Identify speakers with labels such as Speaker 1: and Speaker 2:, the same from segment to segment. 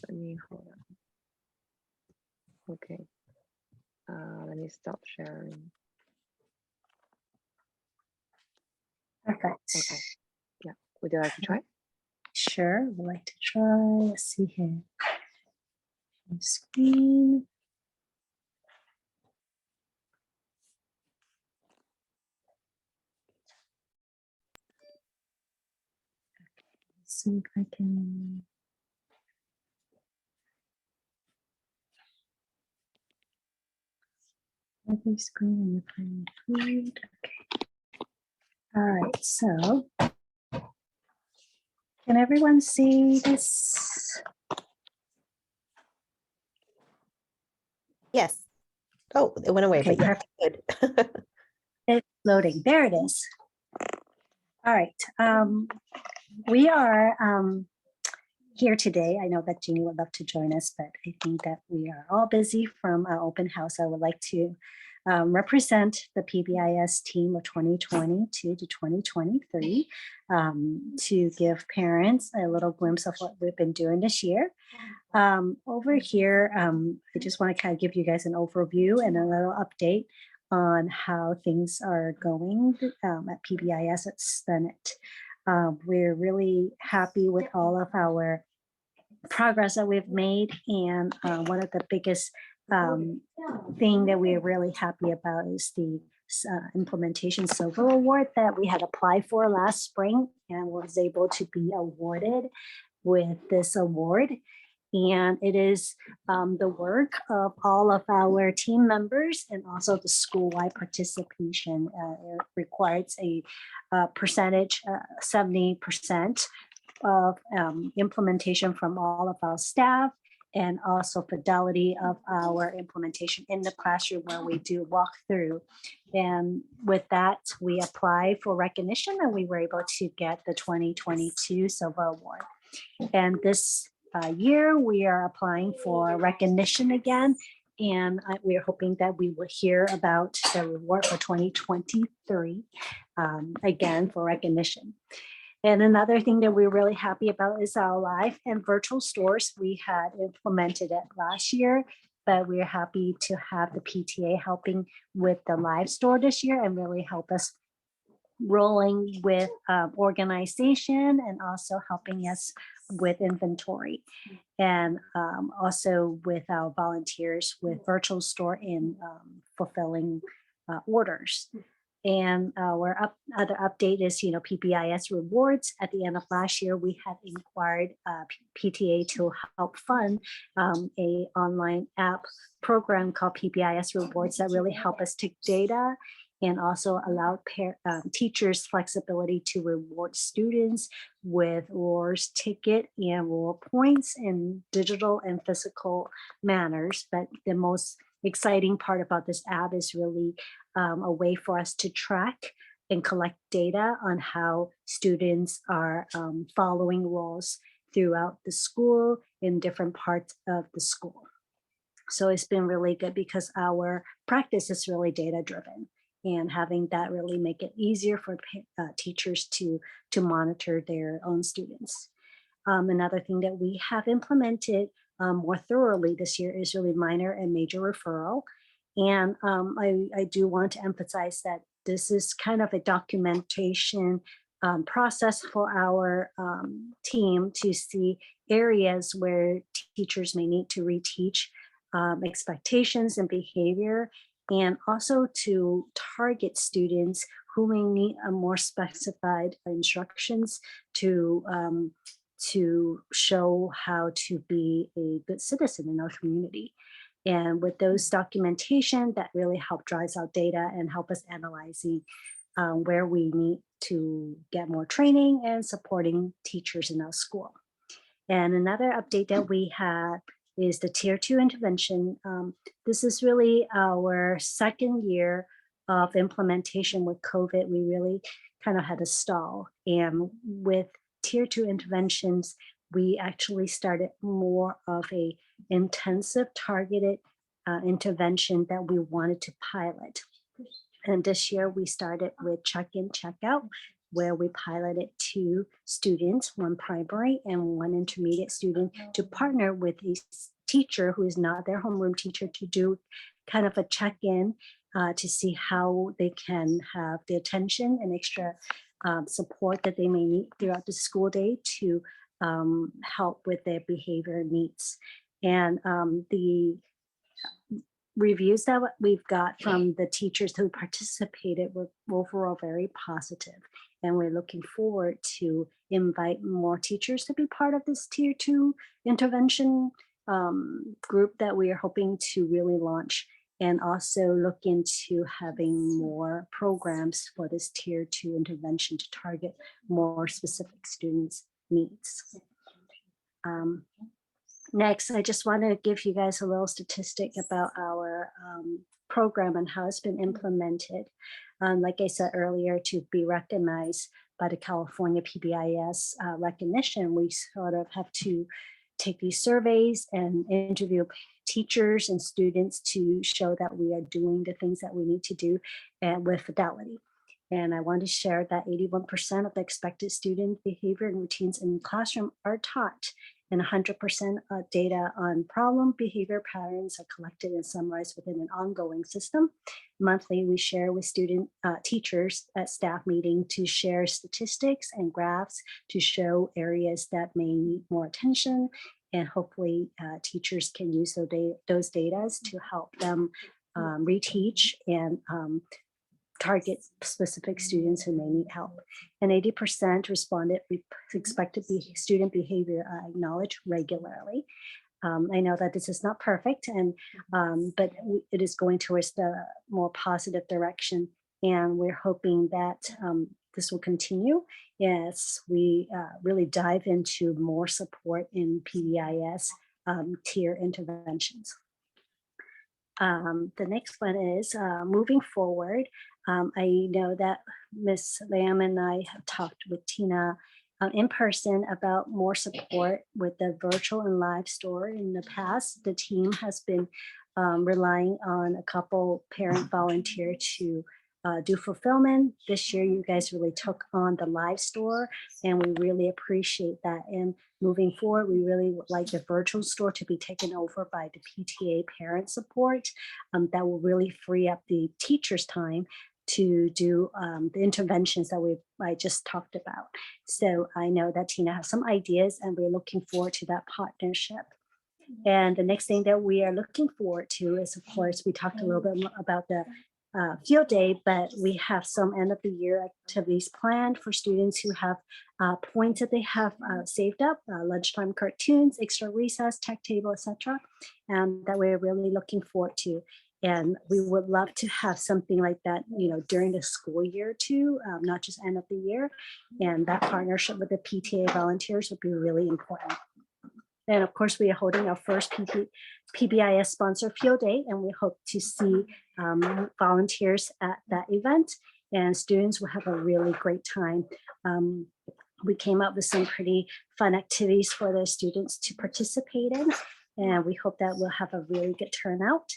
Speaker 1: Let me hold on. Okay. Let me stop sharing.
Speaker 2: Perfect.
Speaker 1: Okay. Yeah. Would you like to try?
Speaker 2: Sure, I'd like to try. Let's see here. Screen. Let's see if I can. Every screen and you're playing food. Okay. All right, so can everyone see this?
Speaker 3: Yes. Oh, it went away,
Speaker 2: Okay,
Speaker 3: but yeah, good.
Speaker 2: It's loading. There it is. All right. We are here today. I know that Jeannie would love to join us, but I think that we are all busy from our open house. I would like to represent the PBIS team of 2022 to 2023 to give parents a little glimpse of what we've been doing this year. Over here, I just want to kind of give you guys an overview and a little update on how things are going at PBIS at Senate. We're really happy with all of our progress that we've made, and one of the biggest thing that we're really happy about is the implementation silver award that we had applied for last spring and was able to be awarded with this award. And it is the work of all of our team members and also the school-wide participation. It requires a percentage, 70% of implementation from all of our staff, and also fidelity of our implementation in the classroom where we do walkthrough. And with that, we apply for recognition and we were able to get the 2022 Silver Award. And this year we are applying for recognition again, and we are hoping that we will hear about the reward for 2023 again for recognition. And another thing that we're really happy about is our live and virtual stores. We had implemented it last year, but we're happy to have the PTA helping with the live store this year and really help us rolling with organization and also helping us with inventory, and also with our volunteers with virtual store in fulfilling orders. And our other update is, PBIS rewards. At the end of last year, we had inquired PTA to help fund a online app program called PBIS rewards that really help us take data and also allow teachers flexibility to reward students with rewards ticket and reward points in digital and physical manners. But the most exciting part about this app is really a way for us to track and collect data on how students are following rules throughout the school in different parts of the school. So it's been really good because our practice is really data driven, and having that really make it easier for teachers to monitor their own students. Another thing that we have implemented more thoroughly this year is really minor and major referral. And I do want to emphasize that this is kind of a documentation process for our team to see areas where teachers may need to reteach expectations and behavior, and also to target students who may need a more specified instructions to show how to be a good citizen in our community. And with those documentation, that really help drives out data and help us analyzing where we need to get more training and supporting teachers in our school. And another update that we have is the Tier 2 intervention. This is really our second year of implementation with COVID. We really kind of had a stall. And with Tier 2 interventions, we actually started more of a intensive targeted intervention that we wanted to pilot. And this year we started with check-in, check-out. where we piloted 2 students, 1 primary and 1 intermediate student, to partner with a teacher who is not their homeroom teacher to do kind of a check-in to see how they can have the attention and extra support that they may need throughout the school day to help with their behavior needs. And the reviews that we've got from the teachers who participated were overall very positive. And we're looking forward to invite more teachers to be part of this tier 2 intervention group that we are hoping to really launch, and also look into having more programs for this tier 2 intervention to target more specific students' needs. Next, I just want to give you guys a little statistic about our program and how it's been implemented. Like I said earlier, to be recognized by the California PBIS recognition, we sort of have to take these surveys and interview teachers and students to show that we are doing the things that we need to do and with fidelity. And I want to share that 81% of the expected student behavior and routines in the classroom are taught, and 100% of data on problem behavior patterns are collected and summarized within an ongoing system. Monthly, we share with student teachers at staff meeting to share statistics and graphs to show areas that may need more attention, and hopefully teachers can use those data to help them reteach and target specific students who may need help. And 80% responded expected student behavior acknowledged regularly. I know that this is not perfect, and but it is going towards the more positive direction, and we're hoping that this will continue as we really dive into more support in PBIS tier interventions. The next one is moving forward. I know that Ms. Lamb and I have talked with Tina in person about more support with the virtual and live store. In the past, the team has been relying on a couple parent volunteer to do fulfillment. This year, you guys really took on the live store, and we really appreciate that. And moving forward, we really would like the virtual store to be taken over by the PTA parent support. That will really free up the teacher's time to do the interventions that I just talked about. So I know that Tina has some ideas, and we're looking forward to that partnership. And the next thing that we are looking forward to is, of course, we talked a little bit more about the field day, but we have some end of the year activities planned for students who have points that they have saved up, lunchtime cartoons, extra recess, tech table, etc., and that we're really looking forward to. And we would love to have something like that, during the school year too, not just end of the year. And that partnership with the PTA volunteers would be really important. And of course, we are holding our first PBIS sponsored field day, and we hope to see volunteers at that event, and students will have a really great time. We came up with some pretty fun activities for the students to participate in, and we hope that we'll have a really good turnout.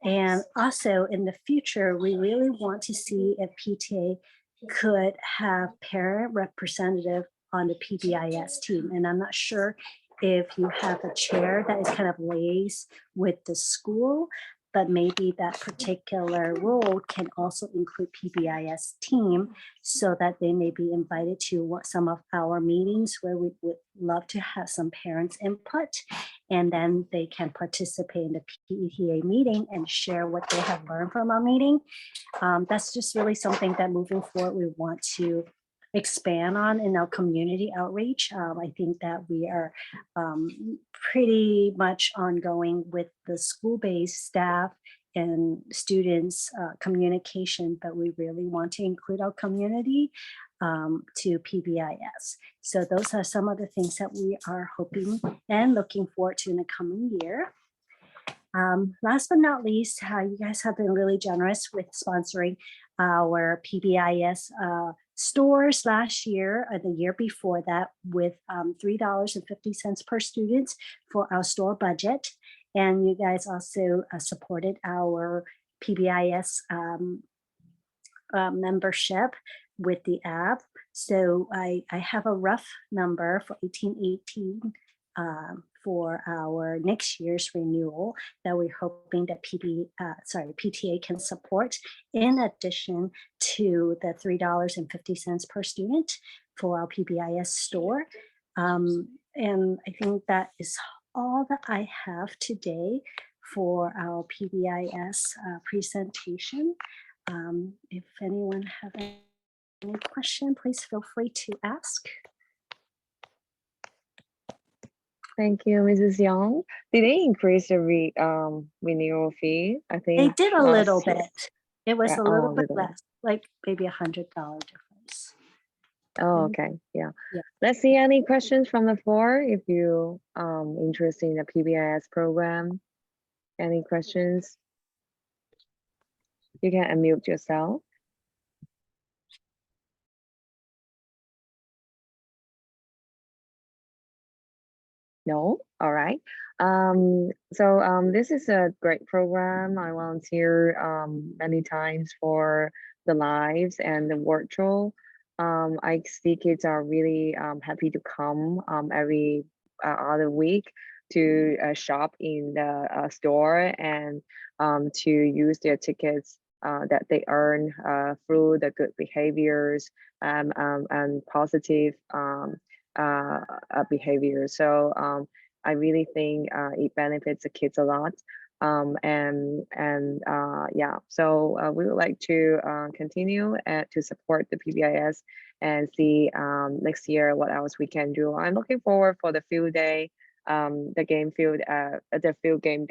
Speaker 2: And also in the future, we really want to see if PTA could have parent representative on the PBIS team. And I'm not sure if you have a chair that is kind of liaised with the school, but maybe that particular role can also include PBIS team, so that they may be invited to some of our meetings where we would love to have some parents input, and then they can participate in the PTA meeting and share what they have learned from our meeting. That's just really something that moving forward we want to expand on in our community outreach. I think that we are pretty much ongoing with the school-based staff and students communication, but we really want to include our community to PBIS. So those are some of the things that we are hoping and looking forward to in the coming year. Last but not least, you guys have been really generous with sponsoring our PBIS stores last year and the year before that with $3.50 per student for our store budget. And you guys also supported our PBIS membership with the app. So I have a rough number for 1818 for our next year's renewal that we're hoping that PTA can support, in addition to the $3.50 per student for our PBIS store. And I think that is all that I have today for our PBIS presentation. If anyone have any question, please feel free to ask.
Speaker 1: Thank you, Mrs. Young. Did they increase the renewal fee? I
Speaker 2: They
Speaker 1: think
Speaker 2: did a
Speaker 1: last
Speaker 2: little
Speaker 1: year.
Speaker 2: bit. It was
Speaker 1: Yeah,
Speaker 2: a little bit
Speaker 1: little bit.
Speaker 2: less, like maybe $100 difference.
Speaker 1: Oh, okay. Yeah.
Speaker 2: Yeah.
Speaker 1: Let's see any questions from the floor if you interested in the PBIS program. Any questions? You can unmute yourself. No? All right. This is a great program. I volunteer many times for the lives and the virtual. I see kids are really happy to come every other week to shop in the store and to use their tickets that they earn through the good behaviors and positive behavior. So I really think it benefits the kids a lot. Yeah, so we would like to continue to support the PBIS and see next year what else we can do. I'm looking forward for the field day, the game field, the field game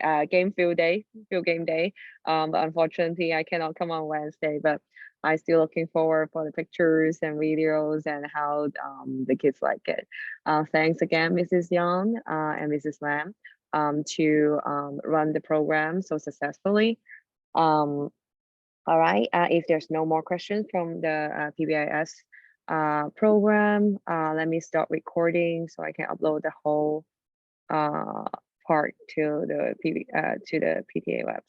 Speaker 1: field game day. But unfortunately, I cannot come on Wednesday, but I'm still looking forward for the pictures and videos and how the kids like it. Thanks again, Mrs. Young and Mrs. Lam, to run the program so successfully. All right, if there's no more questions from the PBIS program, let me start recording so I can upload the whole part to the PTA website.